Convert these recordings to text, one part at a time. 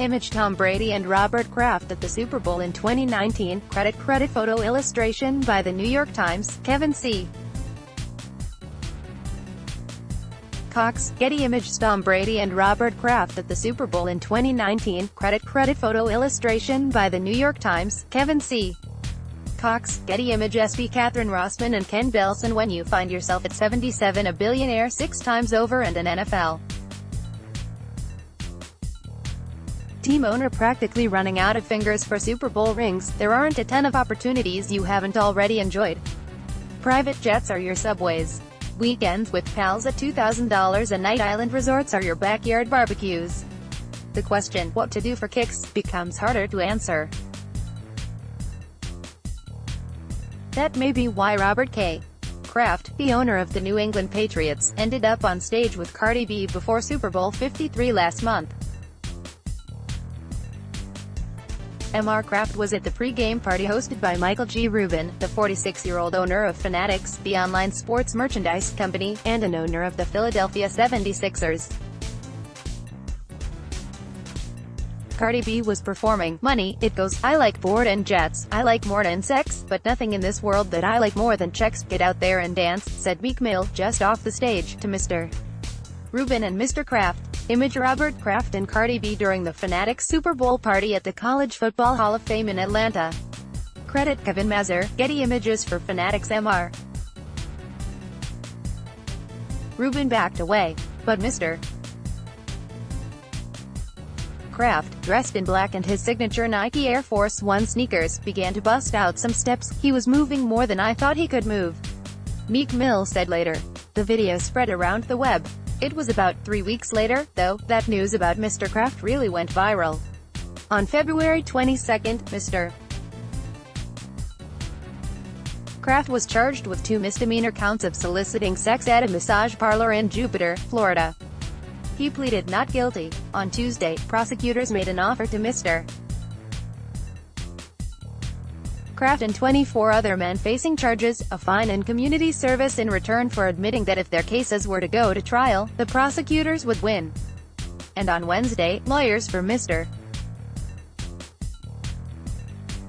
ImageTom Brady and Robert Kraft at the Super Bowl in 2019, credit photo illustration by the New York Times, Kevin C. Cox, Getty. ImageTom Brady and Robert Kraft at the Super Bowl in 2019, credit photo illustration by the New York Times, Kevin C. Cox, Getty. ImagesBy. Katherine, Rosman and Ken. BelsonWhen you find yourself at 77, a billionaire 6 times over and an N.F.L. team owner practically running out of fingers for Super Bowl rings, there aren't a ton of opportunities you haven't already enjoyed. Private jets are your subways. Weekends with pals at $2,000 a night. Island resorts are your backyard barbecues. The question, what to do for kicks, becomes harder to answer. That may be why Robert K. Kraft, the owner of the New England Patriots, ended up on stage with Cardi B before Super Bowl 53 last month. Mr. Kraft was at the pre-game party hosted by Michael G. Rubin, the 46-year-old owner of Fanatics, the online sports merchandise company, and an owner of the Philadelphia 76ers. Cardi B was performing "Money, It Goes, I like board and jets, I like more than sex, but nothing in this world that I like more than checks, get out there and dance," said Meek Mill, just off the stage, to Mr. Rubin and Mr. Kraft. Image Robert Kraft and Cardi B during the Fanatics Super Bowl party at the College Football Hall of Fame in Atlanta. Credit Kevin Mazur, Getty Images for Fanatics. Mr. Rubin backed away, but Mr. Kraft, dressed in black and his signature Nike Air Force One sneakers, began to bust out some steps. "He was moving more than I thought he could move," Meek Mill said later. The video spread around the web. It was about 3 weeks later, though, that news about Mr. Kraft really went viral. On February 22, Mr. Kraft was charged with 2 misdemeanor counts of soliciting sex at a massage parlor in Jupiter, Florida. He pleaded not guilty. On Tuesday, prosecutors made an offer to Mr. Kraft and 24 other men facing charges, a fine and community service in return for admitting that if their cases were to go to trial, the prosecutors would win. And on Wednesday, lawyers for Mr.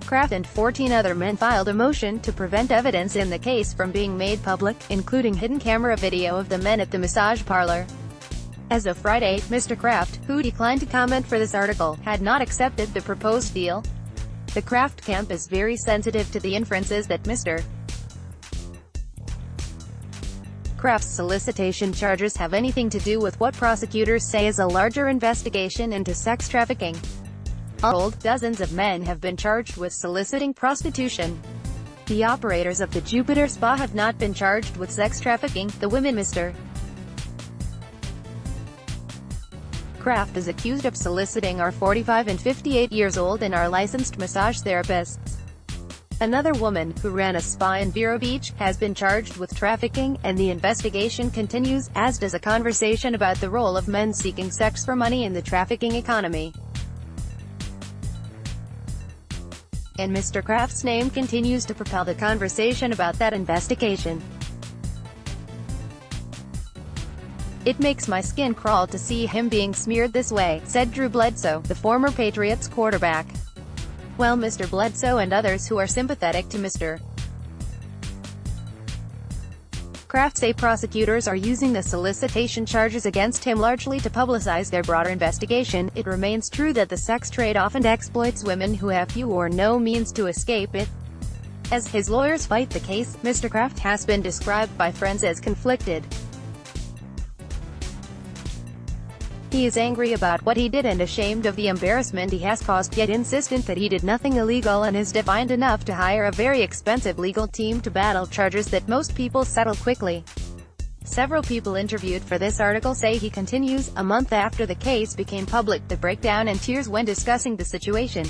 Kraft and 14 other men filed a motion to prevent evidence in the case from being made public, including hidden camera video of the men at the massage parlor. As of Friday, Mr. Kraft, who declined to comment for this article, had not accepted the proposed deal. The Kraft camp is very sensitive to the inferences that Mr. Kraft's solicitation charges have anything to do with what prosecutors say is a larger investigation into sex trafficking. All told, dozens of men have been charged with soliciting prostitution. The operators of the Jupiter Spa have not been charged with sex trafficking. The women Mr. Kraft is accused of soliciting are 45 and 58 years old and are licensed massage therapists. Another woman, who ran a spa in Vero Beach, has been charged with trafficking, and the investigation continues, as does a conversation about the role of men seeking sex for money in the trafficking economy. And Mr. Kraft's name continues to propel the conversation about that investigation. "It makes my skin crawl to see him being smeared this way," said Drew Bledsoe, the former Patriots quarterback. Well, Mr. Bledsoe and others who are sympathetic to Mr. Kraft say prosecutors are using the solicitation charges against him largely to publicize their broader investigation. It remains true that the sex trade often exploits women who have few or no means to escape it. As his lawyers fight the case, Mr. Kraft has been described by friends as conflicted. He is angry about what he did and ashamed of the embarrassment he has caused, yet insistent that he did nothing illegal and is defiant enough to hire a very expensive legal team to battle charges that most people settle quickly. Several people interviewed for this article say he continues, a month after the case became public, to break down in tears when discussing the situation.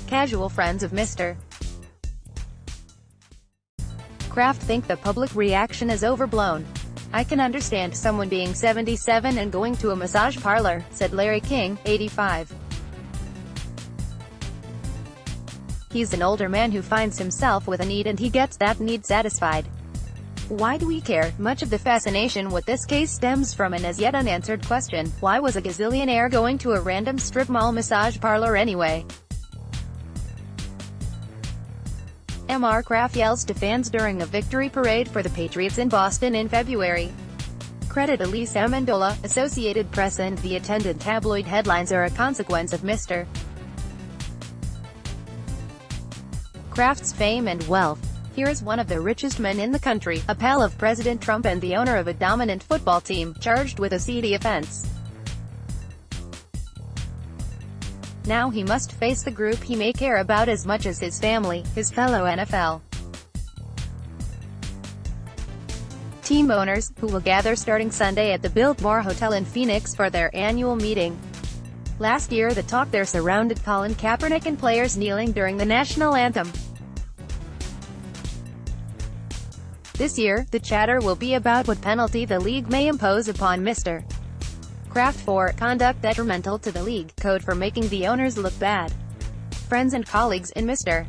Casual friends of Mr. Kraft think the public reaction is overblown. "I can understand someone being 77 and going to a massage parlor," said Larry King, 85. He's an older man who finds himself with a need and he gets that need satisfied. Why do we care? Much of the fascination with this case stems from an as yet unanswered question: why was a gazillionaire going to a random strip mall massage parlor anyway? Mr. Kraft yells to fans during a victory parade for the Patriots in Boston in February. Credit Elise Amendola, Associated Press, and the attendant tabloid headlines are a consequence of Mr. Kraft's fame and wealth. Here is one of the richest men in the country, a pal of President Trump and the owner of a dominant football team, charged with a seedy offense. Now he must face the group he may care about as much as his family, his fellow N.F.L. team owners, who will gather starting Sunday at the Biltmore Hotel in Phoenix for their annual meeting. Last year the talk there surrounded Colin Kaepernick and players kneeling during the national anthem. This year, the chatter will be about what penalty the league may impose upon Mr. Kraft for conduct detrimental to the league, code for making the owners look bad. Friends and colleagues in Mr.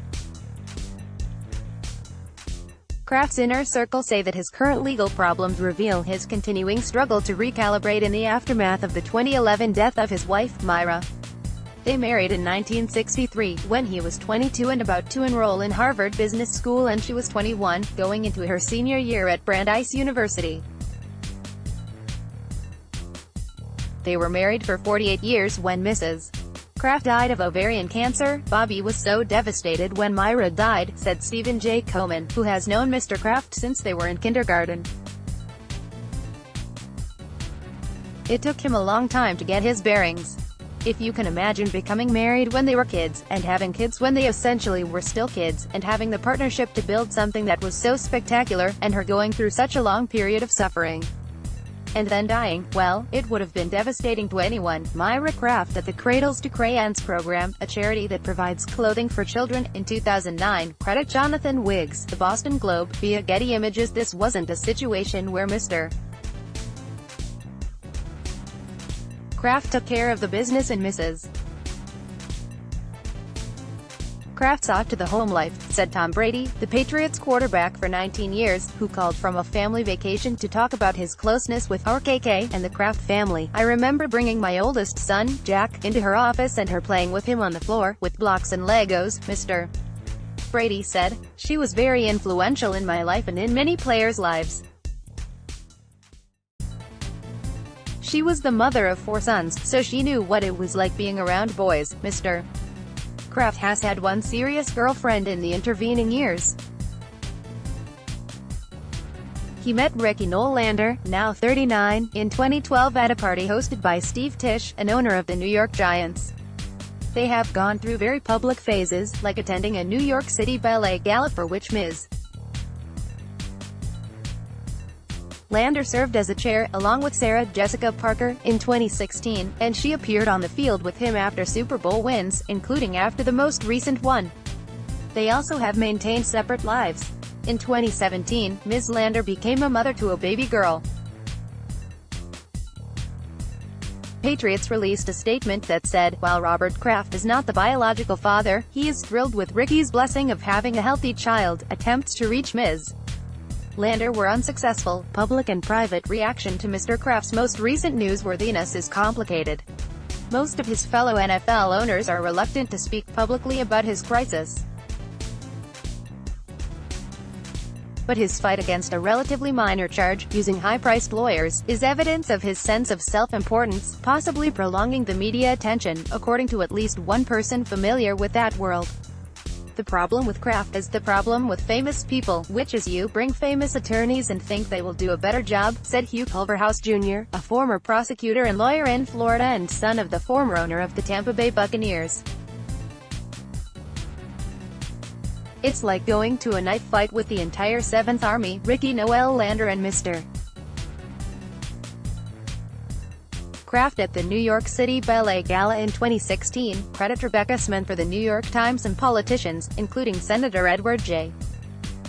Kraft's inner circle say that his current legal problems reveal his continuing struggle to recalibrate in the aftermath of the 2011 death of his wife, Myra. They married in 1963, when he was 22 and about to enroll in Harvard Business School, and she was 21, going into her senior year at Brandeis University. They were married for 48 years when Mrs. Kraft died of ovarian cancer. Bobby was so devastated when Myra died, said Stephen J. Komen, who has known Mr. Kraft since they were in kindergarten. It took him a long time to get his bearings. If you can imagine becoming married when they were kids, and having kids when they essentially were still kids, and having the partnership to build something that was so spectacular, and her going through such a long period of suffering and then dying, well, it would have been devastating to anyone. Myra Kraft at the Cradles to Crayons program, a charity that provides clothing for children, in 2009, credit Jonathan Wiggs, the Boston Globe, via Getty Images. This wasn't a situation where Mr. Kraft took care of the business and Mrs. Kraft saw to the home life, said Tom Brady, the Patriots quarterback for 19 years, who called from a family vacation to talk about his closeness with RKK and the Kraft family. I remember bringing my oldest son, Jack, into her office and her playing with him on the floor, with blocks and Legos, Mr. Brady said. She was very influential in my life and in many players' lives. She was the mother of 4 sons, so she knew what it was like being around boys. Mr. Kraft has had one serious girlfriend in the intervening years. He met Ricky Nolander, now 39, in 2012 at a party hosted by Steve Tisch, an owner of the New York Giants. They have gone through very public phases, like attending a New York City ballet gala for which Ms. Lander served as a chair, along with Sarah Jessica Parker, in 2016, and she appeared on the field with him after Super Bowl wins, including after the most recent one. They also have maintained separate lives. In 2017, Ms. Lander became a mother to a baby girl. Patriots released a statement that said, while Robert Kraft is not the biological father, he is thrilled with Ricky's blessing of having a healthy child. Attempts to reach Ms. Lander were unsuccessful. Public and private reaction to Mr. Kraft's most recent newsworthiness is complicated. Most of his fellow NFL owners are reluctant to speak publicly about his crisis. But his fight against a relatively minor charge, using high-priced lawyers, is evidence of his sense of self-importance, possibly prolonging the media attention, according to at least one person familiar with that world. The problem with Kraft is the problem with famous people, which is you bring famous attorneys and think they will do a better job, said Hugh Culverhouse Jr., a former prosecutor and lawyer in Florida and son of the former owner of the Tampa Bay Buccaneers. It's like going to a knife fight with the entire 7th Army, Ricky Noel Lander and Mr. Kraft at the New York City Ballet Gala in 2016, credit Rebecca Smen for the New York Times, and politicians, including Senator Edward J.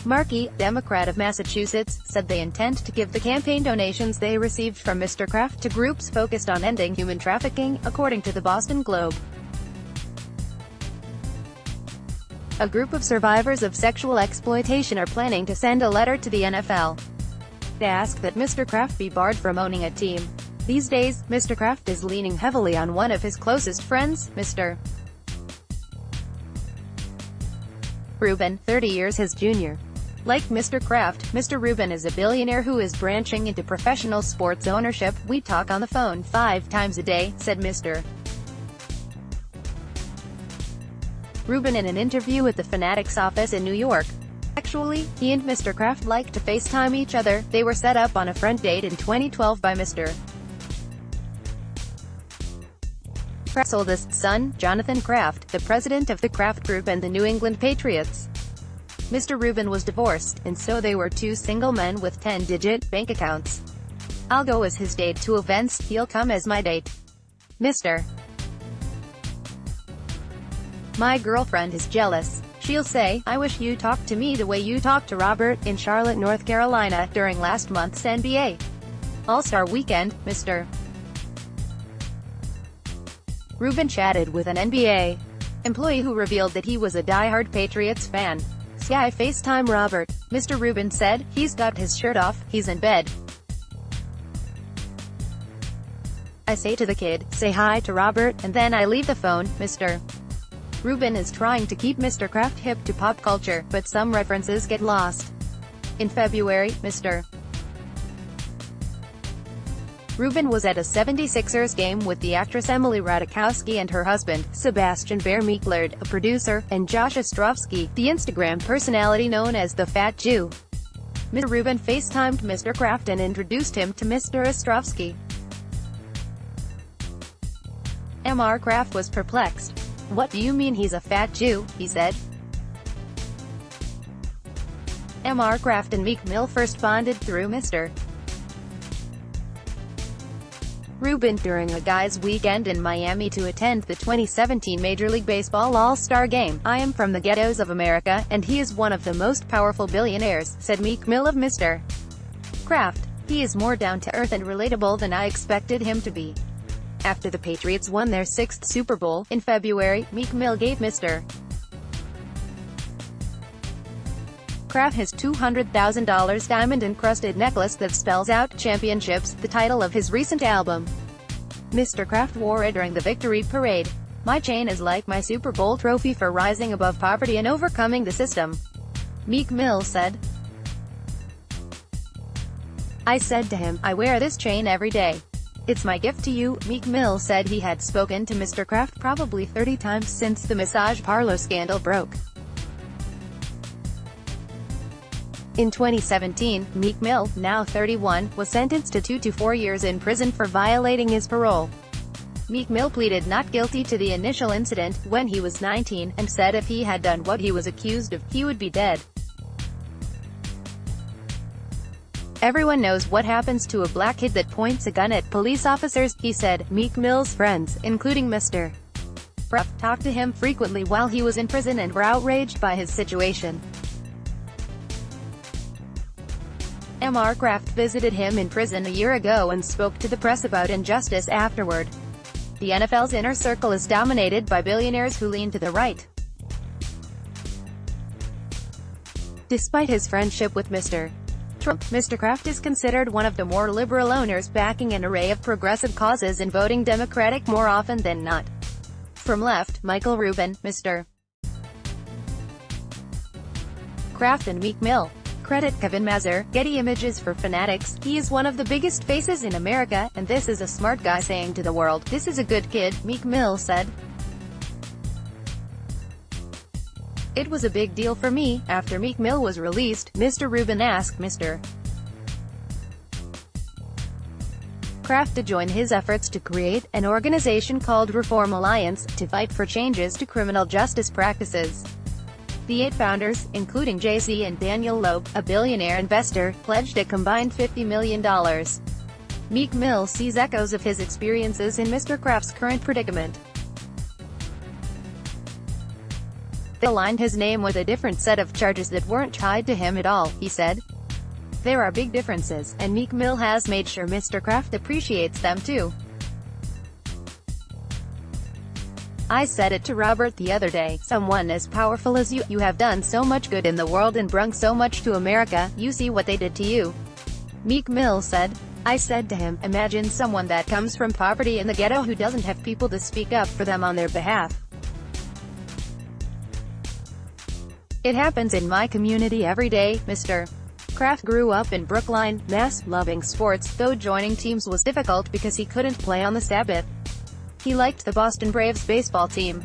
Markey, Democrat of Massachusetts, said they intend to give the campaign donations they received from Mr. Kraft to groups focused on ending human trafficking, according to the Boston Globe. A group of survivors of sexual exploitation are planning to send a letter to the N.F.L. They ask that Mr. Kraft be barred from owning a team. These days, Mr. Kraft is leaning heavily on one of his closest friends, Mr. Rubin, 30 years his junior. Like Mr. Kraft, Mr. Rubin is a billionaire who is branching into professional sports ownership. "We talk on the phone 5 times a day," said Mr. Rubin in an interview at the Fanatics office in New York. Actually, he and Mr. Kraft like to FaceTime each other. They were set up on a front date in 2012 by Mr. Kraft's oldest son, Jonathan Kraft, the president of the Kraft Group and the New England Patriots. Mr. Rubin was divorced, and so they were 2 single men with 10-digit bank accounts. "I'll go as his date to events, he'll come as my date. Mr. My girlfriend is jealous. She'll say, 'I wish you talked to me the way you talked to Robert,' in Charlotte, North Carolina, during last month's NBA All-Star Weekend. Mr. Rubin chatted with an NBA employee who revealed that he was a die-hard Patriots fan. "See, I FaceTime Robert," Mr. Rubin said. "He's got his shirt off, he's in bed. I say to the kid, 'Say hi to Robert,' and then I leave the phone." Mr. Rubin is trying to keep Mr. Kraft hip to pop culture, but some references get lost. In February, Mr. Rubin was at a 76ers game with the actress Emily Ratajkowski and her husband, Sebastian Vermeeklerd, a producer, and Josh Ostrovsky, the Instagram personality known as the Fat Jew. Mr. Rubin FaceTimed Mr. Kraft and introduced him to Mr. Ostrovsky. Mr. Kraft was perplexed. "What do you mean he's a fat Jew?" he said. Mr. Kraft and Meek Mill first bonded through Mr. Rubin during a guys' weekend in Miami to attend the 2017 Major League Baseball All-Star Game. "I am from the ghettos of America, and he is one of the most powerful billionaires," said Meek Mill of Mr. Kraft. "He is more down-to-earth and relatable than I expected him to be." After the Patriots won their 6th Super Bowl in February, Meek Mill gave Mr. Kraft his $200,000 diamond-encrusted necklace that spells out "Championships," the title of his recent album. Mr. Kraft wore it during the victory parade. "My chain is like my Super Bowl trophy for rising above poverty and overcoming the system," Meek Mill said. "I said to him, 'I wear this chain every day. It's my gift to you.'" Meek Mill said he had spoken to Mr. Kraft probably 30 times since the massage parlor scandal broke. In 2017, Meek Mill, now 31, was sentenced to 2 to 4 years in prison for violating his parole. Meek Mill pleaded not guilty to the initial incident, when he was 19, and said if he had done what he was accused of, he would be dead. "Everyone knows what happens to a black kid that points a gun at police officers," he said. Meek Mill's friends, including Mr. Kraft, talked to him frequently while he was in prison and were outraged by his situation. Mr. Kraft visited him in prison a year ago and spoke to the press about injustice afterward. The NFL's inner circle is dominated by billionaires who lean to the right. Despite his friendship with Mr. Trump, Mr. Kraft is considered one of the more liberal owners, backing an array of progressive causes and voting Democratic more often than not. From left, Michael Rubin, Mr. Kraft and Meek Mill. Credit Kevin Mazur, Getty Images for Fanatics. "He is one of the biggest faces in America, and this is a smart guy saying to the world, 'This is a good kid,'" Meek Mill said. "It was a big deal for me." After Meek Mill was released, Mr. Rubin asked Mr. Kraft to join his efforts to create an organization called Reform Alliance, to fight for changes to criminal justice practices. The 8 founders, including Jay-Z and Daniel Loeb, a billionaire investor, pledged a combined $50 million. Meek Mill sees echoes of his experiences in Mr. Kraft's current predicament. They aligned his name with a different set of charges that weren't tied to him at all, he said. "There are big differences, and Meek Mill has made sure Mr. Kraft appreciates them too. I said it to Robert the other day, someone as powerful as you have done so much good in the world and brung so much to America, you see what they did to you." Meek Mill said. I said to him, imagine someone that comes from poverty in the ghetto who doesn't have people to speak up for them on their behalf. It happens in my community every day, Mr. Kraft grew up in Brookline, Mass, loving sports, though joining teams was difficult because he couldn't play on the Sabbath. He liked the Boston Braves baseball team.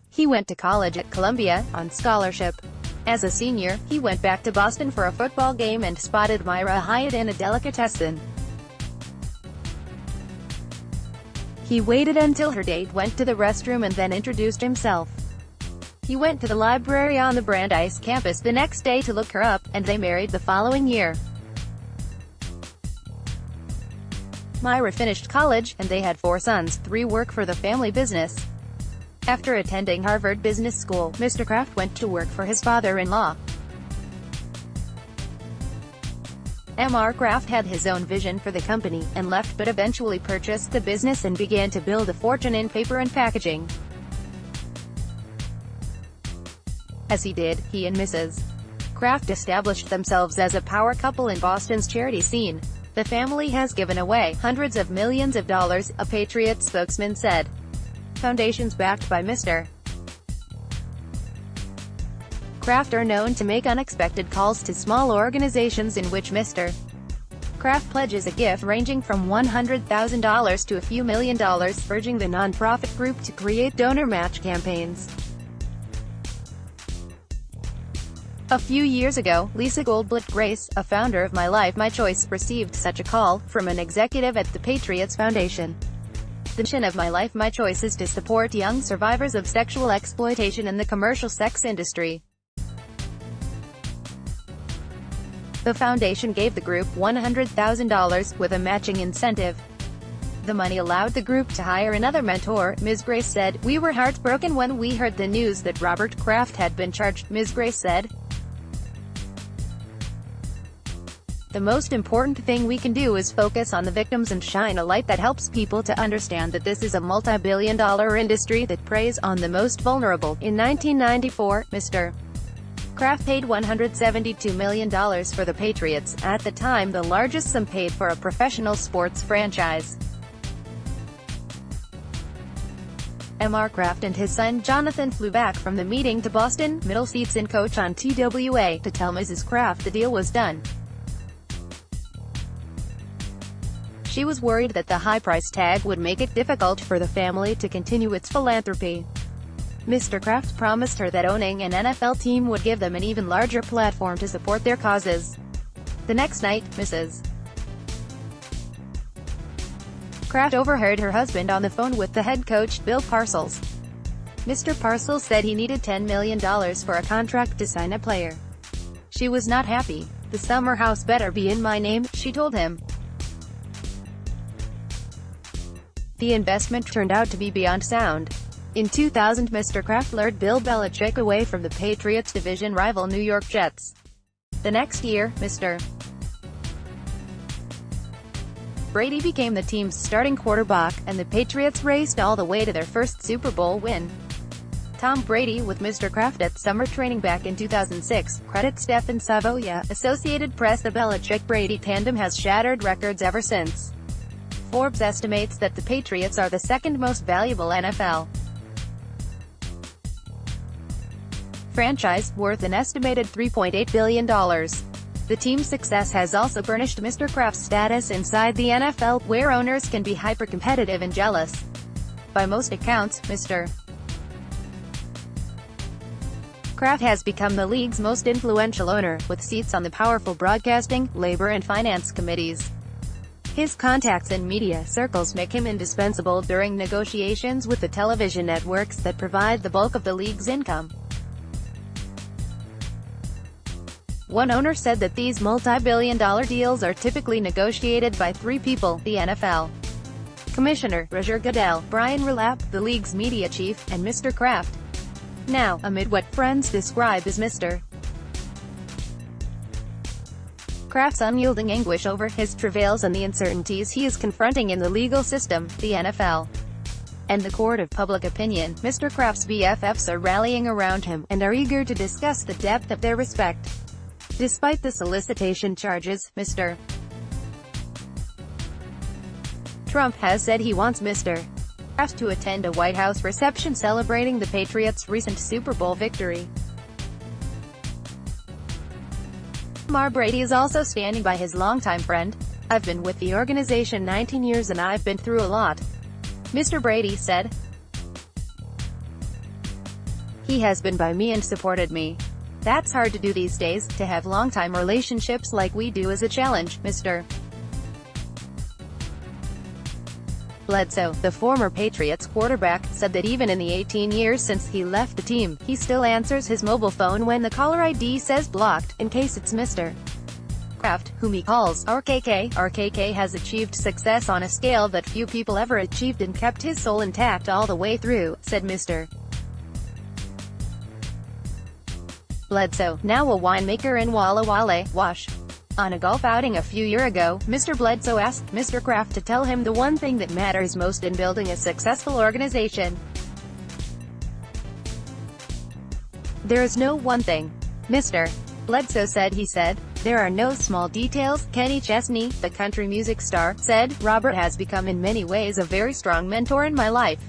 He went to college at Columbia, on scholarship. As a senior, he went back to Boston for a football game and spotted Myra Hyatt in a delicatessen. He waited until her date went to the restroom and then introduced himself. He went to the library on the Brandeis campus the next day to look her up, and they married the following year. Myra finished college, and they had 4 sons, 3 work for the family business. After attending Harvard Business School, Mr. Kraft went to work for his father-in-law. Mr. Kraft had his own vision for the company, and left but eventually purchased the business and began to build a fortune in paper and packaging. As he did, he and Mrs. Kraft established themselves as a power couple in Boston's charity scene. The family has given away hundreds of millions of dollars, a Patriots spokesman said. Foundations backed by Mr. Kraft are known to make unexpected calls to small organizations in which Mr. Kraft pledges a gift ranging from $100,000 to a few $1 million, urging the nonprofit group to create donor match campaigns. A few years ago, Lisa Goldblatt-Grace, a founder of My Life My Choice, received such a call from an executive at the Patriots Foundation. The mission of My Life My Choice is to support young survivors of sexual exploitation in the commercial sex industry. The foundation gave the group $100,000, with a matching incentive. The money allowed the group to hire another mentor, Ms. Grace said. We were heartbroken when we heard the news that Robert Kraft had been charged, Ms. Grace said. The most important thing we can do is focus on the victims and shine a light that helps people to understand that this is a multi-billion-dollar industry that preys on the most vulnerable. In 1994, Mr. Kraft paid $172 million for the Patriots, at the time the largest sum paid for a professional sports franchise. Mr. Kraft and his son Jonathan flew back from the meeting to Boston, middle seats in coach on TWA, to tell Mrs. Kraft the deal was done. She was worried that the high price tag would make it difficult for the family to continue its philanthropy. Mr. Kraft promised her that owning an NFL team would give them an even larger platform to support their causes. The next night, Mrs. Kraft overheard her husband on the phone with the head coach, Bill Parcells. Mr. Parcells said he needed $10 million for a contract to sign a player. She was not happy. The summer house better be in my name, she told him. The investment turned out to be beyond sound. In 2000, Mr. Kraft lured Bill Belichick away from the Patriots' division rival New York Jets. The next year, Mr. Brady became the team's starting quarterback, and the Patriots raced all the way to their first Super Bowl win. Tom Brady with Mr. Kraft at summer training back in 2006, credits Stephen Savoia, Associated Press. The Belichick-Brady tandem has shattered records ever since. Forbes estimates that the Patriots are the second most valuable NFL franchise, worth an estimated $3.8 billion. The team's success has also burnished Mr. Kraft's status inside the NFL, where owners can be hyper-competitive and jealous. By most accounts, Mr. Kraft has become the league's most influential owner, with seats on the powerful broadcasting, labor and finance committees. His contacts in media circles make him indispensable during negotiations with the television networks that provide the bulk of the league's income. One owner said that these multi-billion-dollar deals are typically negotiated by 3 people: the NFL Commissioner, Roger Goodell, Brian Rillap, the league's media chief, and Mr. Kraft. Now, amid what friends describe as Mr. Kraft's unyielding anguish over his travails and the uncertainties he is confronting in the legal system, the NFL, and the court of public opinion, Mr. Kraft's BFFs are rallying around him, and are eager to discuss the depth of their respect. Despite the solicitation charges, Mr. Trump has said he wants Mr. Kraft to attend a White House reception celebrating the Patriots' recent Super Bowl victory. Brady is also standing by his longtime friend. "I've been with the organization 19 years and I've been through a lot," Mr. Brady said. "He has been by me and supported me. That's hard to do these days. To have long-time relationships like we do is a challenge," Mr. Bledsoe, the former Patriots quarterback, said that even in the 18 years since he left the team, he still answers his mobile phone when the caller ID says blocked, in case it's Mr. Kraft, whom he calls RKK. RKK has achieved success on a scale that few people ever achieved and kept his soul intact all the way through, said Mr. Bledsoe, now a winemaker in Walla Walla, Wash. On a golf outing a few years ago, Mr. Bledsoe asked Mr. Kraft to tell him the one thing that matters most in building a successful organization. "There is no one thing," Mr. Bledsoe said. He said, "There are no small details." Kenny Chesney, the country music star, said, "Robert has become in many ways a very strong mentor in my life.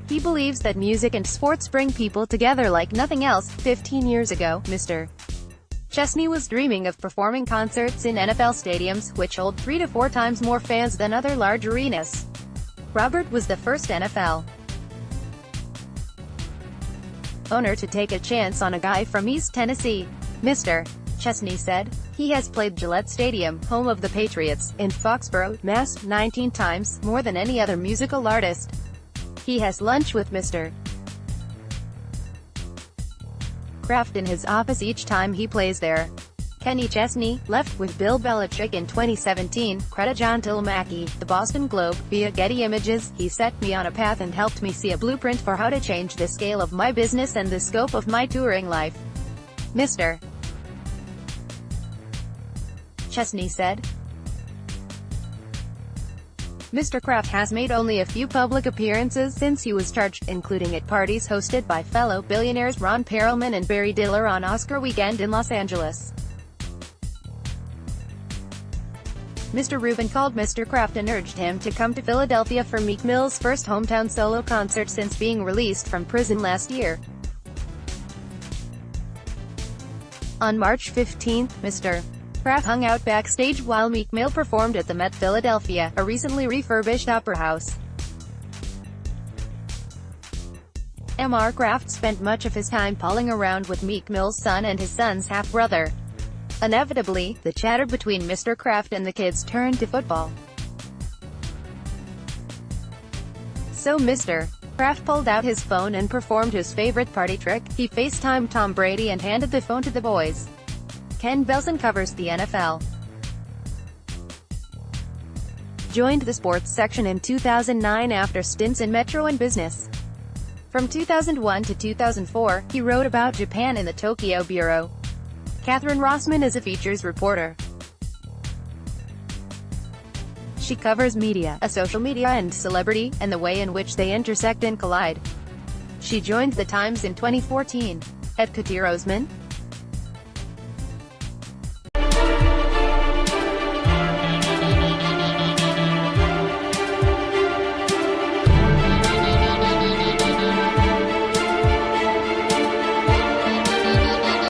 He believes that music and sports bring people together like nothing else." 15 years ago, Mr. Chesney was dreaming of performing concerts in NFL stadiums, which hold 3 to 4 times more fans than other large arenas. Robert was the first NFL owner to take a chance on a guy from East Tennessee. Mr. Chesney said, "He has played Gillette Stadium, home of the Patriots, in Foxborough, Mass, 19 times, more than any other musical artist. He has lunch with Mr. Kraft in his office each time he plays there." Kenny Chesney left with Bill Belichick in 2017, credit John Tilmaki, the Boston Globe, via Getty Images. "He set me on a path and helped me see a blueprint for how to change the scale of my business and the scope of my touring life," Mr. Chesney said. Mr. Kraft has made only a few public appearances since he was charged, including at parties hosted by fellow billionaires Ron Perelman and Barry Diller on Oscar weekend in Los Angeles. Mr. Rubin called Mr. Kraft and urged him to come to Philadelphia for Meek Mill's first hometown solo concert since being released from prison last year. On March 15, Mr. Kraft hung out backstage while Meek Mill performed at the Met Philadelphia, a recently refurbished opera house. Mr. Kraft spent much of his time palling around with Meek Mill's son and his son's half-brother. Inevitably, the chatter between Mr. Kraft and the kids turned to football. So Mr. Kraft pulled out his phone and performed his favorite party trick. He FaceTimed Tom Brady and handed the phone to the boys. Ken Belson covers the NFL. Joined the sports section in 2009 after stints in Metro and business. From 2001 to 2004, he wrote about Japan in the Tokyo Bureau. Katherine Rosman is a features reporter. She covers media, social media and celebrity, and the way in which they intersect and collide. She joined The Times in 2014. At Rosman,